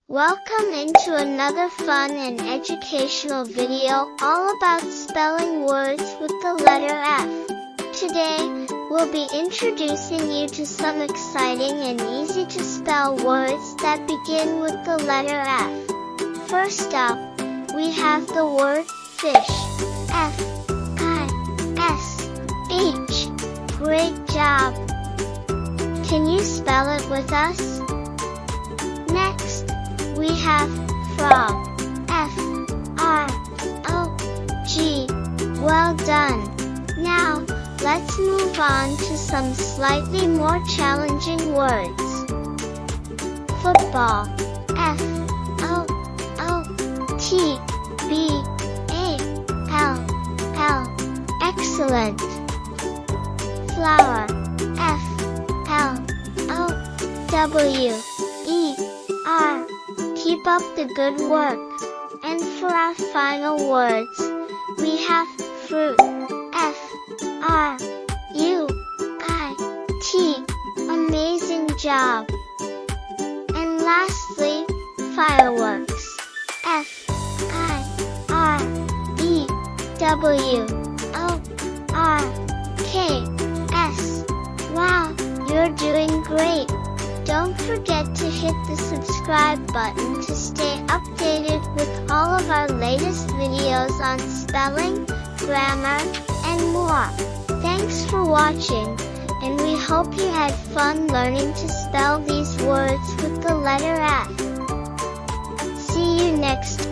Welcome into another fun and educational video all about spelling words with the letter F. Today, we'll be introducing you to some exciting and easy to spell words that begin with the letter F. First up, we have the word fish. F-I-S-H. Great job! Can you spell it with us? Next, we have frog. F-R-O-G. Well done! Now, let's move on to some slightly more challenging words. Football. F-O-O-T-B-A-L-L. Excellent! Flower. F-L-O-W-E-R. Keep up the good work. And for our final words, we have fruit. F-R-U-I-T. Amazing job! And lastly, fireworks. F-I-R-E-W-O-R-K-S. Wow, you're doing great! Don't forget to hit the subscribe button to stay updated with all of our latest videos on spelling, grammar, and more. Thanks for watching, and we hope you had fun learning to spell these words with the letter F. See you next time.